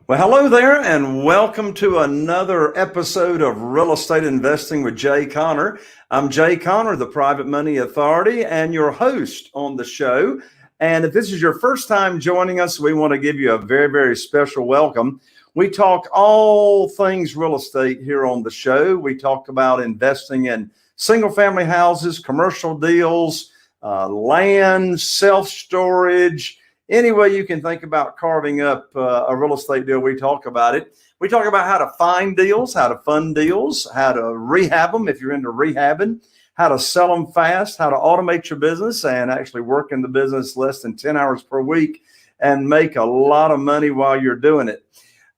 Well, hello there, and welcome to another episode of Real Estate Investing with Jay Conner. I'm Jay Conner, the Private Money Authority, and your host on the show. And if this is your first time joining us, we want to give you a very, very special welcome. We talk all things real estate here on the show. We talk about investing in single-family houses, commercial deals, land, self-storage. Any way you can think about carving up a real estate deal, we talk about it. We talk about how to find deals, how to fund deals, how to rehab them if you're into rehabbing, how to sell them fast, how to automate your business and actually work in the business less than 10 hours per week and make a lot of money while you're doing it.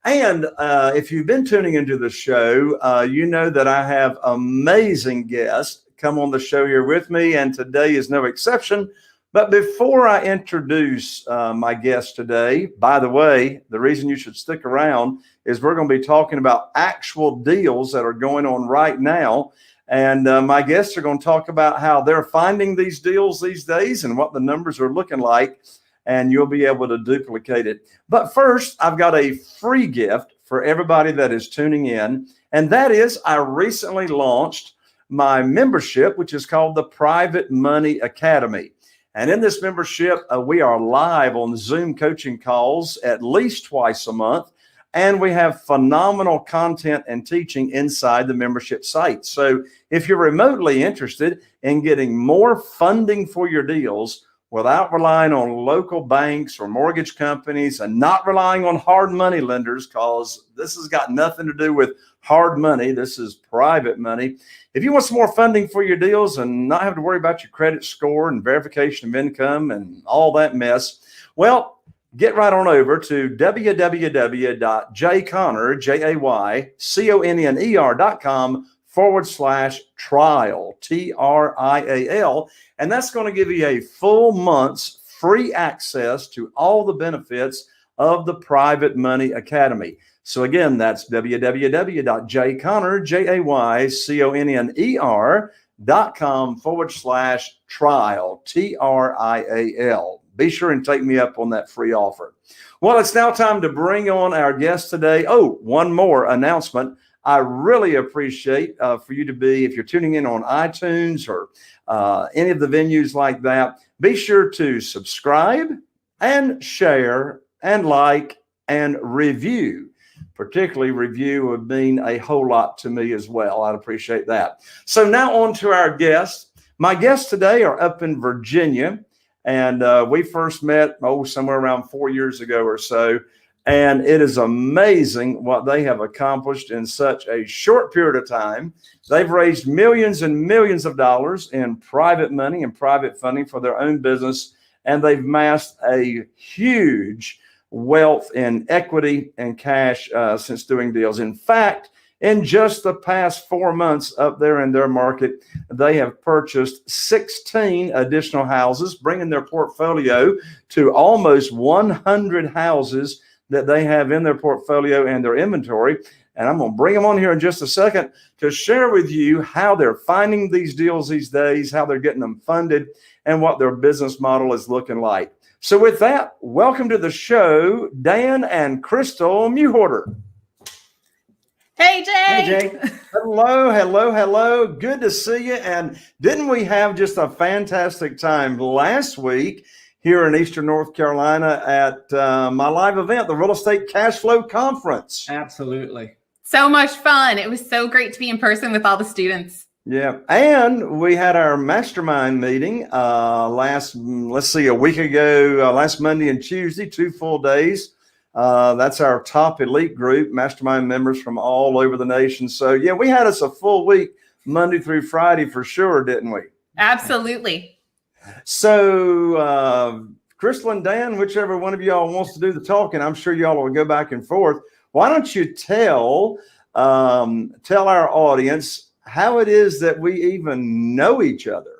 And if you've been tuning into the show, you know that I have amazing guests come on the show here with me, and today is no exception. But before I introduce my guest today, by the way, the reason you should stick around is we're going to be talking about actual deals that are going on right now. And my guests are going to talk about how they're finding these deals these days and what the numbers are looking like. And you'll be able to duplicate it. But first, I've got a free gift for everybody that is tuning in. And that is, I recently launched my membership, which is called the Private Money Academy. And in this membership, we are live on Zoom coaching calls at least twice a month. And we have phenomenal content and teaching inside the membership site. So if you're remotely interested in getting more funding for your deals without relying on local banks or mortgage companies and not relying on hard money lenders, because this has got nothing to do with hard money. This is private money. If you want some more funding for your deals and not have to worry about your credit score and verification of income and all that mess, well, get right on over to www.jayconner.com/trial, TRIAL. And that's going to give you a full month's free access to all the benefits of the Private Money Academy. So again, that's www.jayconner.com/trial, TRIAL. Be sure and take me up on that free offer. Well, it's now time to bring on our guest today. Oh, one more announcement. I really appreciate for you to be, if you're tuning in on iTunes or any of the venues like that, be sure to subscribe and share and like and review. Particularly review would mean a whole lot to me as well. I'd appreciate that. So now on to our guests. My guests today are up in Virginia, and we first met, somewhere around 4 years ago or so. And it is amazing what they have accomplished in such a short period of time. They've raised millions and millions of dollars in private money and private funding for their own business, and they've amassed a huge wealth in equity and cash since doing deals. In fact, in just the past 4 months up there in their market, they have purchased 16 additional houses, bringing their portfolio to almost 100 houses that they have in their portfolio and their inventory. And I'm going to bring them on here in just a second to share with you how they're finding these deals these days, how they're getting them funded, and what their business model is looking like. So with that, welcome to the show, Dan and Crystal Mewhorter. Hey, Jay. Hey, Jay. Hello. Good to see you. And didn't we have just a fantastic time last week here in Eastern North Carolina at my live event, the Real Estate Cash Flow Conference? Absolutely. So much fun. It was so great to be in person with all the students. Yeah, and we had our mastermind meeting a week ago, last Monday and Tuesday, 2 full days. That's our top elite group, mastermind members from all over the nation. So yeah, we had us a full week, Monday through Friday for sure, didn't we? Absolutely. So Crystal and Dan, whichever one of y'all wants to do the talking, I'm sure y'all will go back and forth. Why don't you tell our audience how it is that we even know each other?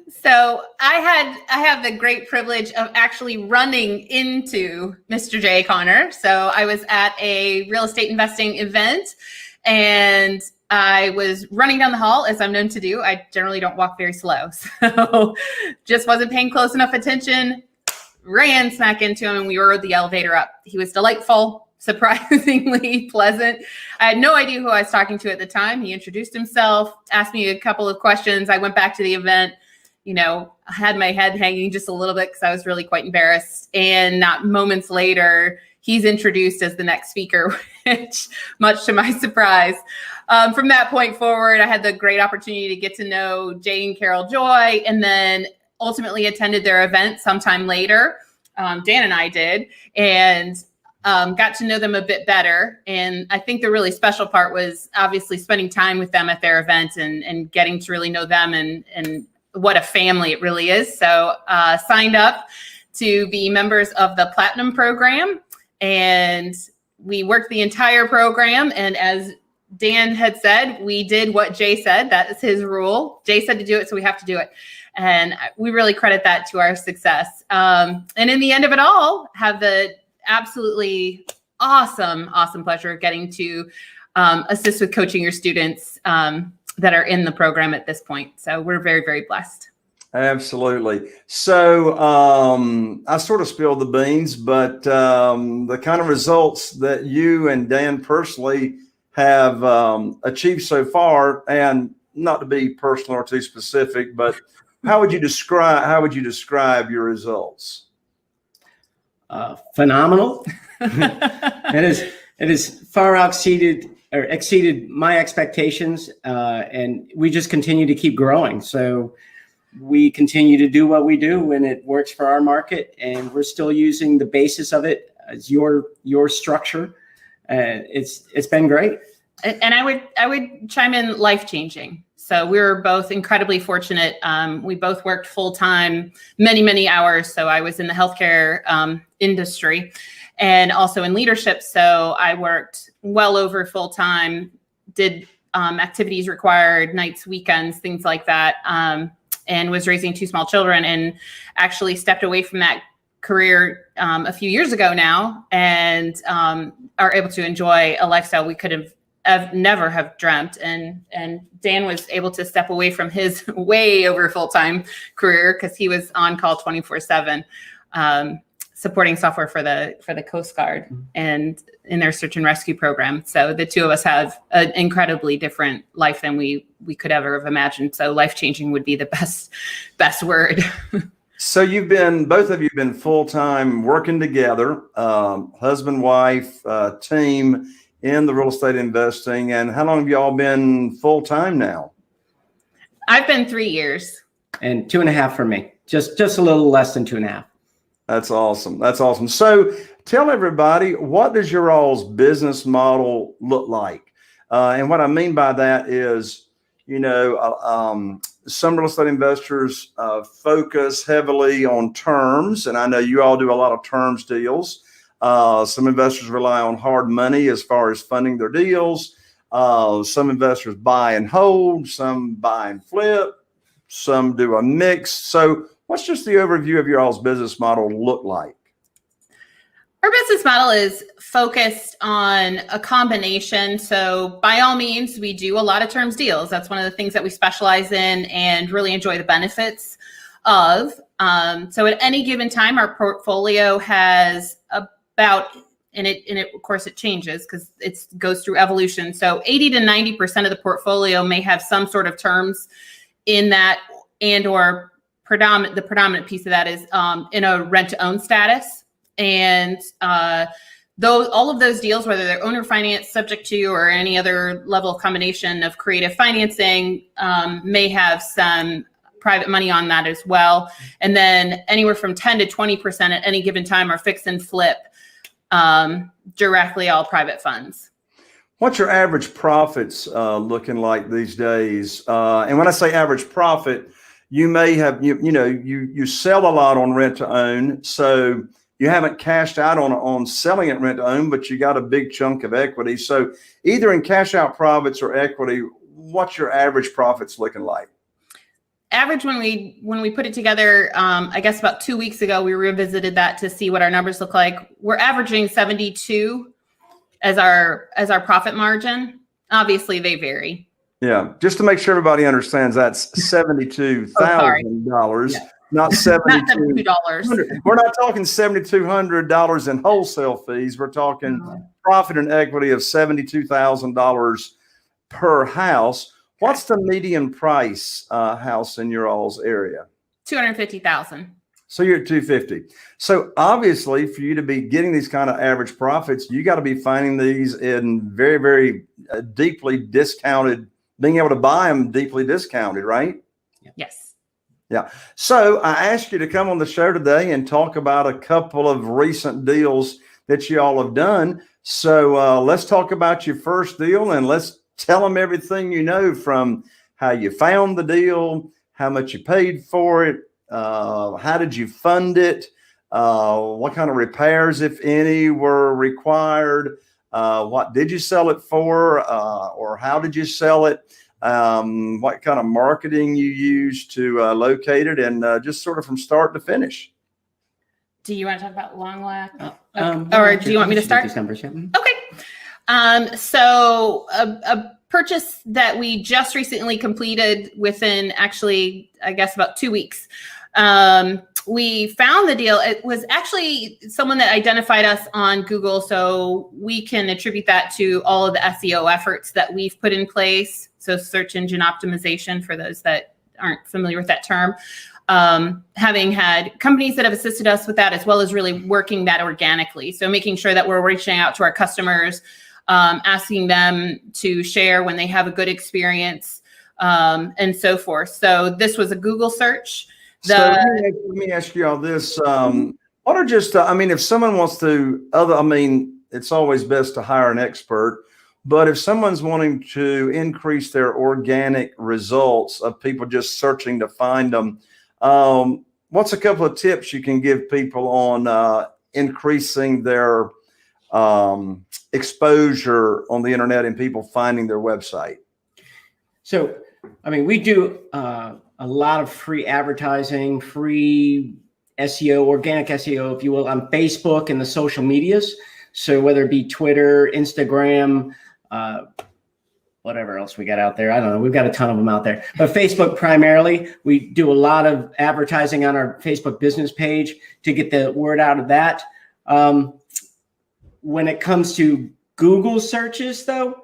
So I have the great privilege of actually running into Mr. Jay Conner. So I was at a real estate investing event and I was running down the hall, as I'm known to do. I generally don't walk very slow. So just wasn't paying close enough attention. ran smack into him and we rode the elevator up. He was delightful, surprisingly pleasant. I had no idea who I was talking to at the time. He introduced himself, asked me a couple of questions. I went back to the event, I had my head hanging just a little bit because I was really quite embarrassed. And not moments later, he's introduced as the next speaker, which much to my surprise. From that point forward, I had the great opportunity to get to know Jay and Carol Joy, and then ultimately attended their event sometime later. Dan and I did, and got to know them a bit better. And I think the really special part was obviously spending time with them at their event and getting to really know them and what a family it really is. So signed up to be members of the Platinum program, and we worked the entire program. And as Dan had said, we did what Jay said. That is his rule. Jay said to do it, so we have to do it. And we really credit that to our success. And in the end of it all, have the absolutely awesome pleasure of getting to assist with coaching your students that are in the program at this point. So we're very, very blessed. Absolutely. So I sort of spilled the beans, but the kind of results that you and Dan personally have achieved so far, and not to be personal or too specific, but how would you describe your results? Phenomenal. It is far exceeded my expectations, and we just continue to keep growing. So we continue to do what we do, and it works for our market, and we're still using the basis of it as your structure. It's been great. And I would chime in, life-changing. So we were both incredibly fortunate. We both worked full-time, many hours. So I was in the healthcare industry and also in leadership. So I worked well over full-time, did activities required, nights, weekends, things like that, and was raising 2 small children, and actually stepped away from that career a few years ago now, and are able to enjoy a lifestyle we could have never have dreamt. And Dan was able to step away from his way over full-time career because he was on call 24/7, supporting software for the Coast Guard and in their search and rescue program. So the two of us have an incredibly different life than we could ever have imagined. So life-changing would be the best word. So both of you been full-time working together, husband, wife, team in the real estate investing. And how long have y'all been full-time now? I've been 3 years. And 2.5 for me. Just a little less than 2.5. That's awesome. So tell everybody, what does your all's business model look like? And what I mean by that is, some real estate investors focus heavily on terms, and I know you all do a lot of terms deals. Some investors rely on hard money as far as funding their deals. Some investors buy and hold, some buy and flip, some do a mix. So what's just the overview of your all's business model look like? Our business model is focused on a combination. So by all means, we do a lot of terms deals. That's one of the things that we specialize in and really enjoy the benefits of. So at any given time, our portfolio has about, and of course it changes because it goes through evolution. So 80 to 90% of the portfolio may have some sort of terms in that, and or the predominant piece of that is in a rent-to-own status. And all of those deals, whether they're owner finance subject to or any other level of combination of creative financing, may have some private money on that as well. And then anywhere from 10 to 20% at any given time are fix and flip, directly all private funds. What's your average profits looking like these days? And when I say average profit, you may have, you sell a lot on rent to own. So you haven't cashed out on selling it rent to own, but you got a big chunk of equity. So either in cash out profits or equity, what's your average profits looking like? Average, when we put it together, I guess about 2 weeks ago, we revisited that to see what our numbers look like. We're averaging 72 as our profit margin. Obviously, they vary. Yeah, just to make sure everybody understands, that's $72,000. not Not $7,200. $72. We're not talking $7,200 in wholesale fees. We're talking profit and equity of $72,000 per house. What's the median price house in your all's area? $250,000. So you're at 250. So obviously, for you to be getting these kind of average profits, you got to be finding these in very, very deeply discounted, being able to buy them deeply discounted, right? Yes. Yeah. So I asked you to come on the show today and talk about a couple of recent deals that you all have done. So let's talk about your first deal, and let's tell them everything you know, from how you found the deal, how much you paid for it, how did you fund it, what kind of repairs, if any, were required, what did you sell it for, or how did you sell it, what kind of marketing you used to locate it, and just sort of from start to finish. Do you want to talk about long last? Or do you want me to start? These numbers, yeah. Okay. So a purchase that we just recently completed within, actually, I guess about 2 weeks. We found the deal. It was actually someone that identified us on Google, so we can attribute that to all of the SEO efforts that we've put in place. So search engine optimization, for those that aren't familiar with that term. Having had companies that have assisted us with that, as well as really working that organically. So making sure that we're reaching out to our customers, asking them to share when they have a good experience, and so forth. So this was a Google search. So let me ask you all this. What are just, if someone wants to, it's always best to hire an expert, but if someone's wanting to increase their organic results of people just searching to find them, what's a couple of tips you can give people on increasing their exposure on the internet and people finding their website? So, we do a lot of free advertising, free SEO, organic SEO, if you will, on Facebook and the social medias. So whether it be Twitter, Instagram, whatever else we got out there. I don't know. We've got a ton of them out there. But Facebook primarily, we do a lot of advertising on our Facebook business page to get the word out of that. When it comes to Google searches, though,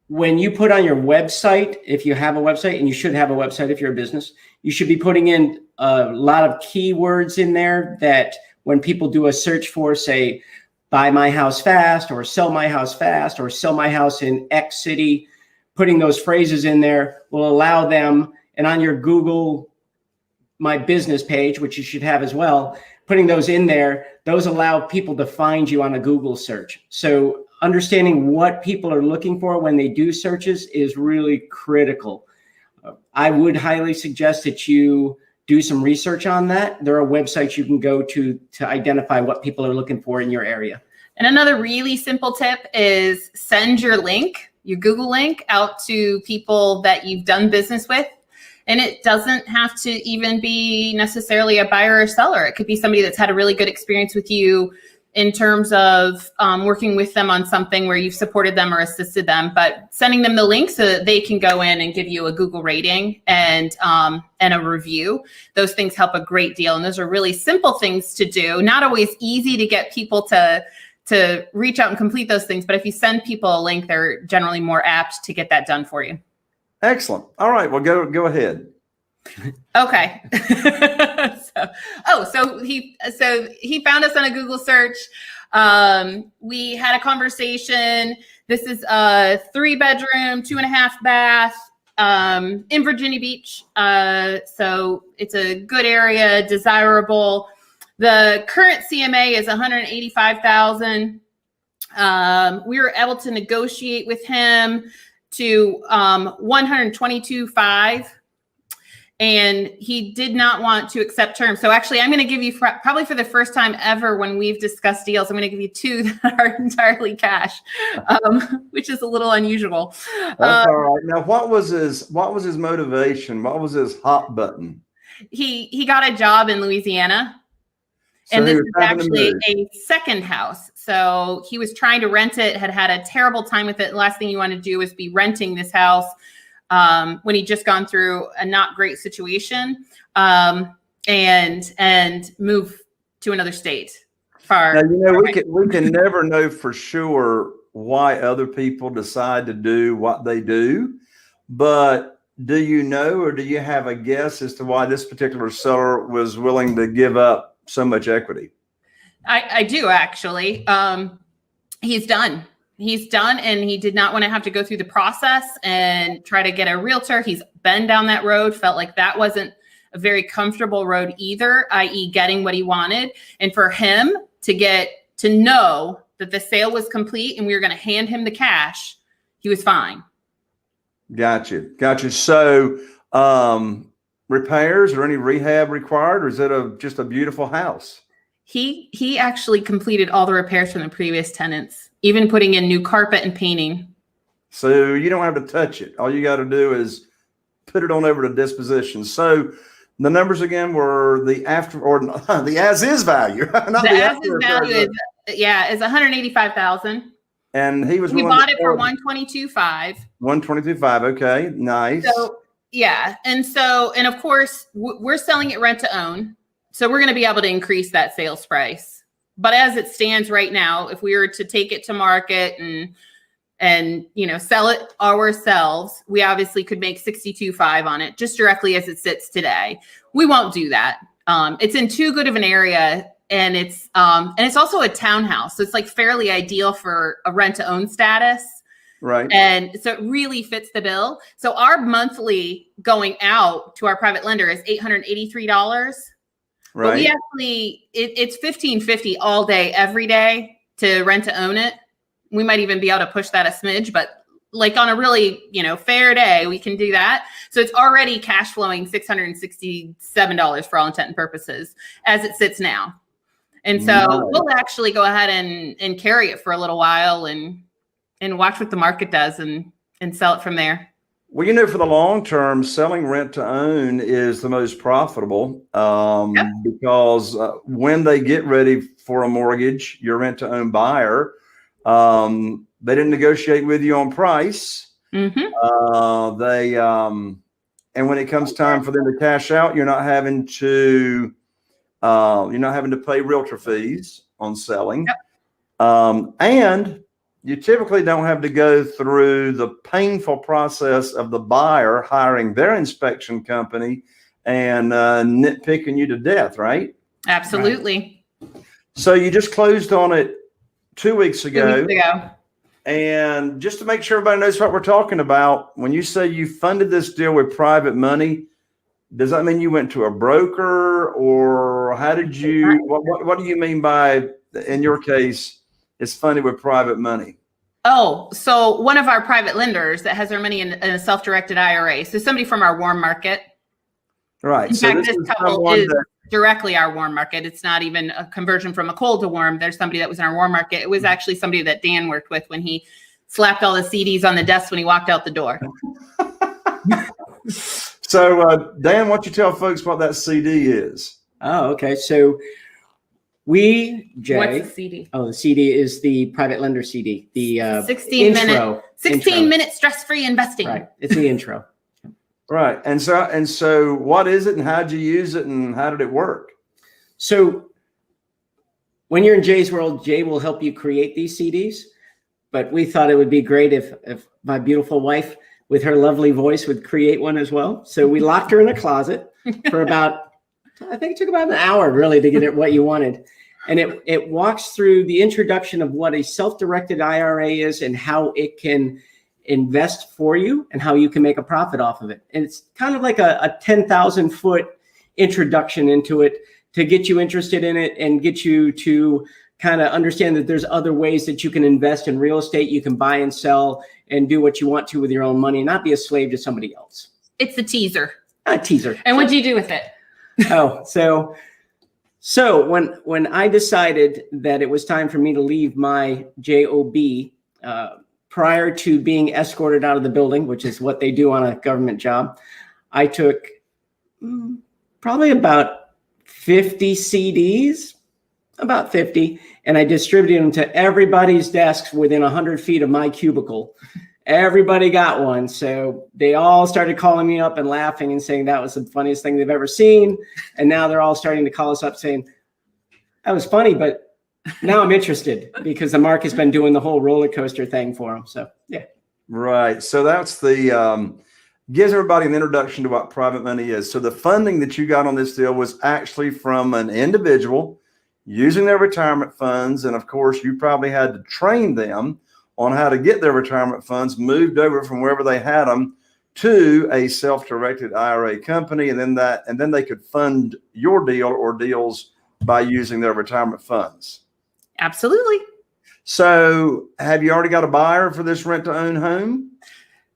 when you put on your website, if you have a website, and you should have a website if you're a business, you should be putting in a lot of keywords in there that when people do a search for, say, buy my house fast, or sell my house fast, or sell my house in X city, putting those phrases in there will allow them, and on your Google My Business page, which you should have as well, putting those in there, those allow people to find you on a Google search. So understanding what people are looking for when they do searches is really critical. I would highly suggest that you do some research on that. There are websites you can go to identify what people are looking for in your area. And another really simple tip is send your link, your Google link, out to people that you've done business with. And it doesn't have to even be necessarily a buyer or seller. It could be somebody that's had a really good experience with you in terms of working with them on something where you've supported them or assisted them, but sending them the link so that they can go in and give you a Google rating and a review. Those things help a great deal. And those are really simple things to do. Not always easy to get people to reach out and complete those things. But if you send people a link, they're generally more apt to get that done for you. Excellent. All right. Well, go ahead. Okay. So he found us on a Google search. We had a conversation. This is a 3-bedroom, 2.5 bath, in Virginia Beach. So it's a good area, desirable. The current CMA is $185,000. We were able to negotiate with him to $122,500. And he did not want to accept terms. So actually, I'm going to give you, probably for the first time ever when we've discussed deals, I'm going to give you 2 that are entirely cash, which is a little unusual. That's all right. Now, what was his motivation? What was his hot button? He got a job in Louisiana. So and this is actually a second house. So he was trying to rent it, had a terrible time with it. The last thing you want to do is be renting this house. when he'd just gone through a not great situation, and move to another state. Now, we can never know for sure why other people decide to do what they do, but do you know, or do you have a guess as to why this particular seller was willing to give up so much equity? I do actually. He's done. He's done, and he did not want to have to go through the process and try to get a realtor. He's been down that road, felt like that wasn't a very comfortable road either, i.e. getting what he wanted. And for him to get to know that the sale was complete and we were going to hand him the cash, he was fine. Gotcha. So, repairs or any rehab required, or is it just a beautiful house? He actually completed all the repairs from the previous tenants, even putting in new carpet and painting. So you don't have to touch it. All you got to do is put it on over to disposition. So the numbers again were the as-is value. Not the as-is value is $185,000. And he was. We bought it for $122,500. $122,500. Okay, nice. So yeah, and of course we're selling it rent to own. So we're going to be able to increase that sales price. But as it stands right now, if we were to take it to market and sell it ourselves, we obviously could make $62,500 on it just directly as it sits today. We won't do that. It's in too good of an area, and it's also a townhouse, so it's like fairly ideal for a rent to own status. Right. And so it really fits the bill. So our monthly going out to our private lender is $883. Right. But we actually, it's $1,550 all day, every day to rent to own it. We might even be able to push that a smidge, but like on a really, fair day, we can do that. So it's already cash flowing $667 for all intent and purposes as it sits now. And so we'll actually go ahead and carry it for a little while and watch what the market does and sell it from there. Well, for the long term, selling rent to own is the most profitable because when they get ready for a mortgage, your rent to own buyer, they didn't negotiate with you on price. Mm-hmm. And when it comes time for them to cash out, you're not having to pay realtor fees on selling. Yep. And you typically don't have to go through the painful process of the buyer hiring their inspection company and nitpicking you to death, right? Absolutely. Right. So you just closed on it 2 weeks ago. 2 weeks ago. And just to make sure everybody knows what we're talking about, when you say you funded this deal with private money, does that mean you went to a broker, or how did you, what do you mean by, in your case, it's funded with private money? Oh, so one of our private lenders that has their money in a self-directed IRA. So somebody from our warm market. Right. In fact, this couple is directly our warm market. It's not even a conversion from a cold to warm. There's somebody that was in our warm market. It was actually somebody that Dan worked with when he slapped all the CDs on the desk when he walked out the door. So, Dan, why don't you tell folks what that CD is? Oh, okay. So Jay. What's the CD? Oh, the CD is the private lender CD. The 16 minute stress-free investing. Right. It's the intro. Right. And so what is it, and how did you use it, and how did it work? So when you're in Jay's world, Jay will help you create these CDs. But we thought it would be great if my beautiful wife with her lovely voice would create one as well. So we locked her in a closet for about, I think it took about an hour really to get it what you wanted. And it walks through the introduction of what a self-directed IRA is and how it can invest for you and how you can make a profit off of it. And it's kind of like a 10,000 foot introduction into it to get you interested in it and get you to kind of understand that there's other ways that you can invest in real estate. You can buy and sell and do what you want to with your own money and not be a slave to somebody else. It's a teaser. A teaser. And what do you do with it? So when I decided that it was time for me to leave my job, prior to being escorted out of the building, which is what they do on a government job, I took probably about 50 CDs, about 50, and I distributed them to everybody's desks within 100 feet of my cubicle. Everybody got one. So they all started calling me up and laughing and saying that was the funniest thing they've ever seen. And now they're all starting to call us up saying, that was funny, but now I'm interested because the market's been doing the whole roller coaster thing for them. So, yeah. Right. So that's the gives everybody an introduction to what private money is. So the funding that you got on this deal was actually from an individual using their retirement funds. And of course, you probably had to train them on how to get their retirement funds moved over from wherever they had them to a self-directed IRA company. And then they could fund your deal or deals by using their retirement funds. Absolutely. So have you already got a buyer for this rent to own home?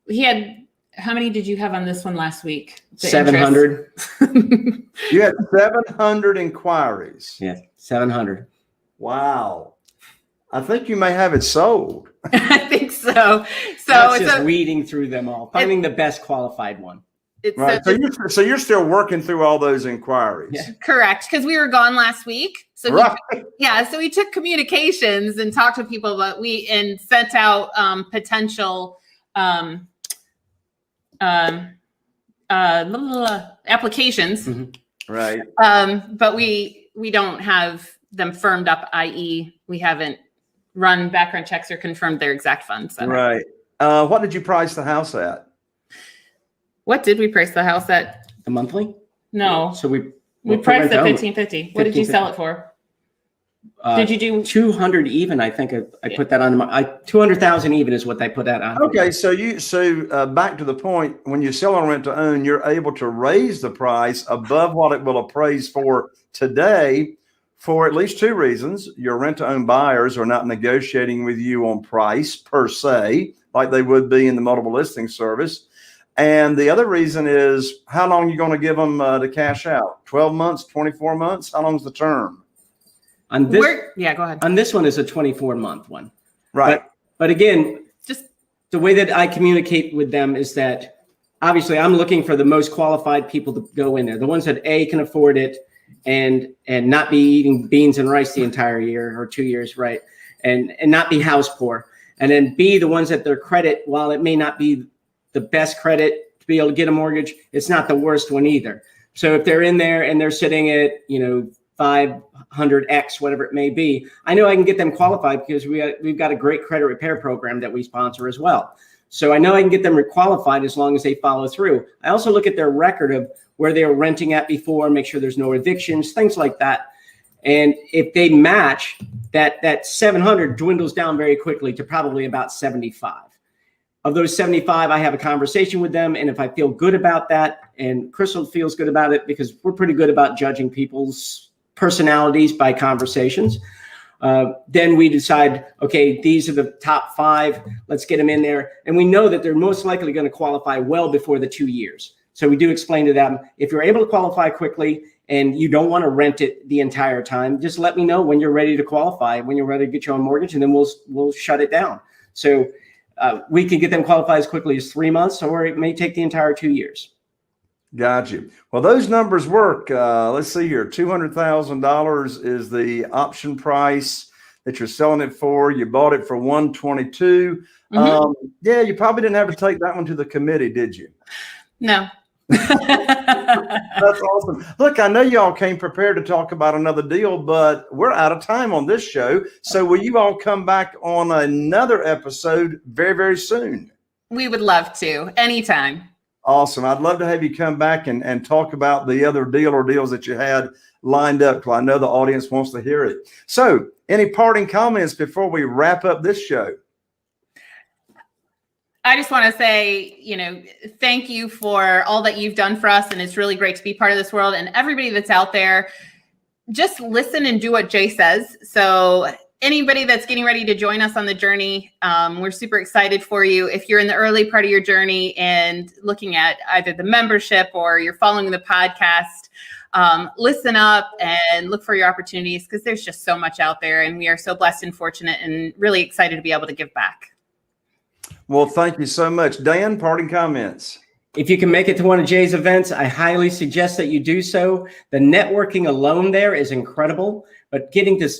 He had, how many did you have on this one last week? 700. You had 700 inquiries. Yeah, 700. Wow. I think you may have it sold. I think so. So That's it's just weeding through them all, finding the best qualified one. It's right. So you're still working through all those inquiries. Yeah. Correct, because we were gone last week. So right. so we took communications and talked to people, but and sent out potential applications. Mm-hmm. Right. But we don't have them firmed up, i.e., we haven't run background checks or confirmed their exact funds. Right. What did you price the house at? What did we price the house at? The monthly? No. So we priced at $1,550. What did you sell it for? Did you do 200 even? I think I put that on 200,000 even is what I put that on. Okay, so back to the point, when you sell on rent to own, you're able to raise the price above what it will appraise for today for at least two reasons. Your rent to own buyers are not negotiating with you on price per se, like they would be in the multiple listing service. And the other reason is how long are you going to give them to cash out? 12 months, 24 months? How long is the term? On this, go ahead. On this one is a 24-month one. Right. But again, Just the way that I communicate with them is that obviously I'm looking for the most qualified people to go in there. The ones that A, can afford it and not be eating beans and rice the entire year or 2 years, right? And not be house poor. And then B, the ones that their credit, while it may not be the best credit to be able to get a mortgage, it's not the worst one either. So if they're in there and they're sitting at, 500X, whatever it may be, I know I can get them qualified because we've got a great credit repair program that we sponsor as well. So I know I can get them requalified as long as they follow through. I also look at their record of where they were renting at before, make sure there's no evictions, things like that. And if they match, that 700 dwindles down very quickly to probably about 75. Of those 75, I have a conversation with them. And if I feel good about that, and Crystal feels good about it, because we're pretty good about judging people's personalities by conversations, then we decide, okay, these are the top 5. Let's get them in there. And we know that they're most likely going to qualify well before the 2 years. So we do explain to them, if you're able to qualify quickly and you don't want to rent it the entire time, just let me know when you're ready to qualify, when you're ready to get your own mortgage, and then we'll shut it down. So we can get them qualified as quickly as 3 months, or it may take the entire 2 years. Got you. Well, those numbers work. Let's see here. $200,000 is the option price that you're selling it for. You bought it for $122,000. Mm-hmm. Yeah, you probably didn't have to take that one to the committee, did you? No. That's awesome. Look, I know y'all came prepared to talk about another deal, but we're out of time on this show. So will you all come back on another episode very, very soon? We would love to. Anytime. Awesome. I'd love to have you come back and talk about the other deal or deals that you had lined up, because I know the audience wants to hear it. So any parting comments before we wrap up this show? I just want to say, thank you for all that you've done for us. And it's really great to be part of this world. And everybody that's out there, just listen and do what Jay says. So anybody that's getting ready to join us on the journey, we're super excited for you. If you're in the early part of your journey and looking at either the membership or you're following the podcast, listen up and look for your opportunities, because there's just so much out there. And we are so blessed and fortunate and really excited to be able to give back. Well, thank you so much. Dan, parting comments. If you can make it to one of Jay's events, I highly suggest that you do so. The networking alone there is incredible, but getting to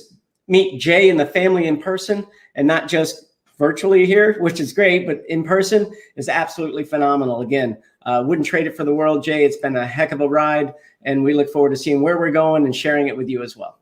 meet Jay and the family in person and not just virtually here, which is great, but in person is absolutely phenomenal. Again, wouldn't trade it for the world, Jay. It's been a heck of a ride, and we look forward to seeing where we're going and sharing it with you as well.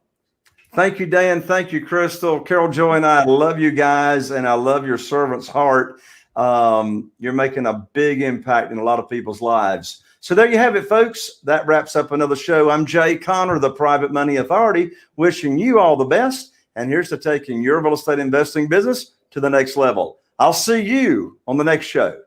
Thank you, Dan. Thank you, Crystal. Carol, Joy, and I love you guys, and I love your servant's heart. You're making a big impact in a lot of people's lives. So there you have it, folks. That wraps up another show. I'm Jay Conner, the Private Money Authority, wishing you all the best. And here's to taking your real estate investing business to the next level. I'll see you on the next show.